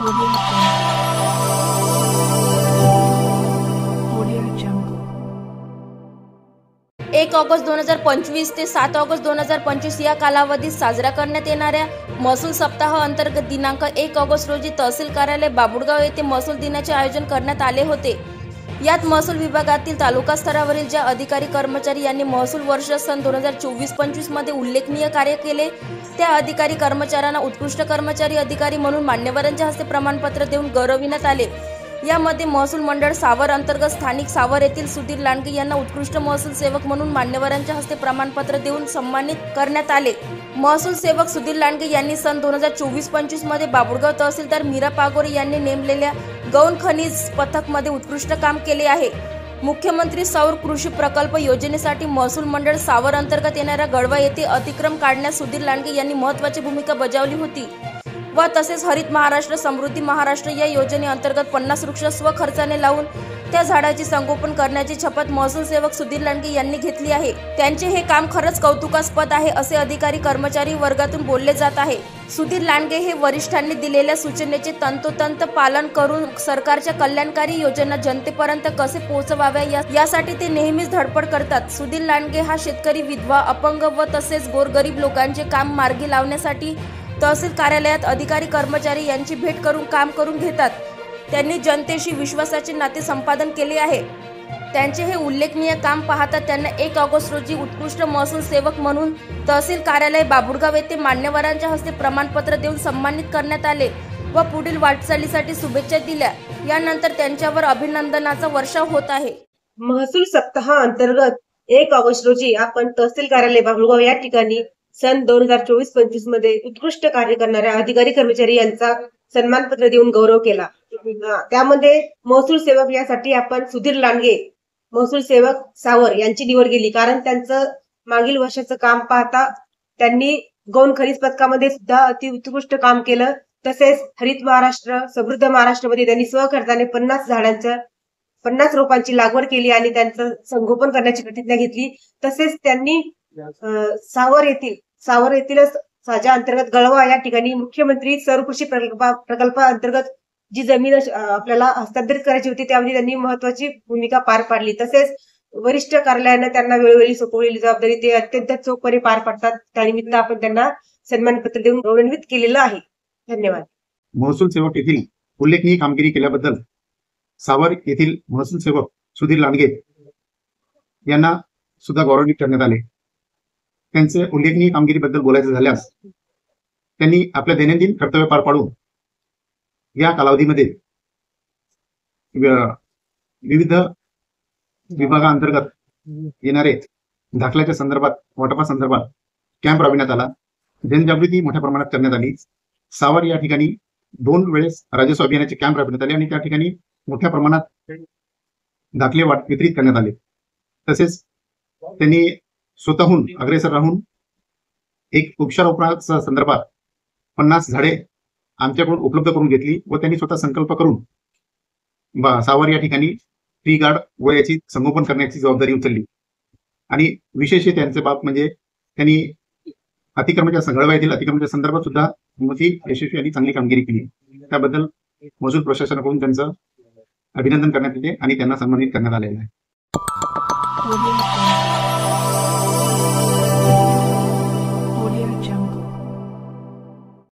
एक ऑगस्ट 2025 ते 7 ऑगस्ट 2025 या कालावधीत साजरा करण्यात येणाऱ्या महसूल सप्ताह अंतर्गत दिनांक 1 ऑगस्ट रोजी तहसील कार्यालय बाबुळगाव येथे महसूल दिनाचे आयोजन करण्यात आले होते। यात महसूल विभागातील तालुका स्तरावरील ज्या अधिकारी कर्मचारी यांनी महसूल वर्ष सन 2024-25 मध्ये उल्लेखनीय कार्य केले त्या अधिकारी कर्मचाऱ्यांना उत्कृष्ट कर्मचारी अधिकारी म्हणून मान्यवरांच्या हस्ते प्रमाणपत्र देऊन गौरविण्यात आले। यामध्ये महसूल मंडळ सावर अंतर्गत स्थानिक सावर येथील सुधीर लांडगे यांना उत्कृष्ट महसूल सेवक म्हणून मान्यवरांच्या हस्ते प्रमाणपत्र देऊन सन्मानित करण्यात आले। महसूल सेवक सुधीर लांडगे यांनी सन 2024-25 मध्ये बाबुळगाव तहसीलदार मीरा पागोरे यांनी नेमलेल्या गौण खनिज पथकमध्ये उत्कृष्ट काम केले आहे। मुख्यमंत्री सौर कृषी प्रकल्प योजनेसाठी महसूल मंडळ सावर अंतर्गत येणाऱ्या गडवा येथे अतिक्रम काढण्यास सुधीर लांडगे यांनी महत्त्वाची भूमिका बजावली होती व तसेच हरित महाराष्ट्र समृद्धी महाराष्ट्र या योजनेअंतर्गत 50 वृक्ष स्वखर्चाने लावून त्या झाडाची संगोपन करण्याची शपथ महसूल सेवक सुधीर लांडगे यांनी घेतली आहे। त्यांचे हे काम खरंच कौतुकास्पद आहे असे अधिकारी कर्मचारी वर्गातून बोलले जात आहे। सुधीर लांडगे हे वरिष्ठांनी दिलेल्या सूचनेचे तंतोतंत पालन करून सरकारच्या कल्याणकारी योजना जनतेपर्यंत कसे पोहोचवाव्या यासाठी ते नेहमीच धडपड करतात। सुधीर लांडगे हा शेतकरी, विधवा, अपंग व तसेच गोरगरीब लोकांचे काम मार्गी लावण्यासाठी तहसील कार्यालयात अधिकारी कर्मचारी यांची भेट करून काम करून घेतात। त्यांनी जनतेशी विश्वासाचे नाते संपादन केले आहे। त्यांचे हे उल्लेखनीय काम पाहता त्यांना 1 ऑगस्ट रोजी उत्कृष्ट महसूल सेवक म्हणून तहसील कार्यालय बाबुळगाव येथे मान्यवरांच्या हस्ते प्रमाणपत्र देऊन सन्मानित करण्यात आले व पुढील वाटचालीसाठी शुभेच्छा दिल्या। यानंतर त्यांच्यावर अभिनंदनाचा वर्षाव होत आहे। महसूल सप्ताह अंतर्गत 1 ऑगस्ट रोजी आपण तहसील कार्यालय बाबुळगाव या ठिकाणी सन 2024-25 मध्ये उत्कृष्ट कार्य करणाऱ्या अधिकारी कर्मचारी यांचा सन्मानपत्र देऊन गौरव केला। त्यामध्ये महसूल सेवक यासाठी आपण सुधीर लांडगे महसूल सेवक सावर यांची निवड केली, कारण त्यांचं मागील वर्षाचं काम पाहता त्यांनी गौण खनिज पथकामध्ये सुद्धा अति उत्कृष्ट काम केलं। तसेच हरित महाराष्ट्र समृद्ध महाराष्ट्रमध्ये त्यांनी स्वखर्चाने 50 रोपांची लागवड केली आणि त्यांचं संगोपन करण्याची प्रतिज्ञा घेतली। तसेच त्यांनी सावर येथीलच साजा अंतर्गत गळवा या ठिकाणी मुख्यमंत्री सौर कृषी प्रकल्पा अंतर्गत जी जमीन आपल्याला हस्तांतरित करायची होती त्यामध्ये त्यांनी महत्वाची भूमिका पार पाडली। तसेच वरिष्ठ कार्यालयाने त्यांना वेळोवेळी सोपवलेली जबाबदारी ते अत्यंत चोखपणे पार पाडतात। त्यानिमित्त आपण त्यांना सन्मानपत्र देऊन गौरवान्वित केलेलं आहे। धन्यवाद। महसूल सेवक येथील उल्लेखनीय कामगिरी केल्याबद्दल सावर येथील महसूल सेवक सुधीर लांडगे यांना सुद्धा गौरवान्वित करण्यात आले। त्यांचे उल्लेखनीय कामगिरीबद्दल बोलायचं झाल्यास त्यांनी आपल्या दैनंदिन कर्तव्य पार पाडून या कालावधीमध्ये विविध विभागांतर्गत येणारे दाखल्याच्या संदर्भात वाटपासंदर्भात कॅम्प राबविण्यात आला। जनजागृती मोठ्या प्रमाणात करण्यात आली। सावर या ठिकाणी 2 वेळेस राजस्व अभियानाचे कॅम्प राबविण्यात आले आणि त्या ठिकाणी मोठ्या प्रमाणात दाखले वितरित करण्यात आले। तसेच त्यांनी स्वतःहून अग्रेसर राहून एक वृक्षारोपणाच्या संदर्भात 50 झाडे आमच्याकडून उपलब्ध करून घेतली व त्यांनी स्वतः संकल्प करून सावर या ठिकाणी ट्री गार्ड व याची संगोपन करण्याची जबाबदारी उचलली। आणि विशेष त्यांचे बाब म्हणजे त्यांनी गळवा येथील अतिक्रमणाच्या संदर्भात सुद्धा मोठी यशस्वी आणि चांगली कामगिरी केली। त्याबद्दल महसूल प्रशासनाकडून त्यांचं अभिनंदन करण्यात येते आणि त्यांना सन्मानित करण्यात आलेलं आहे।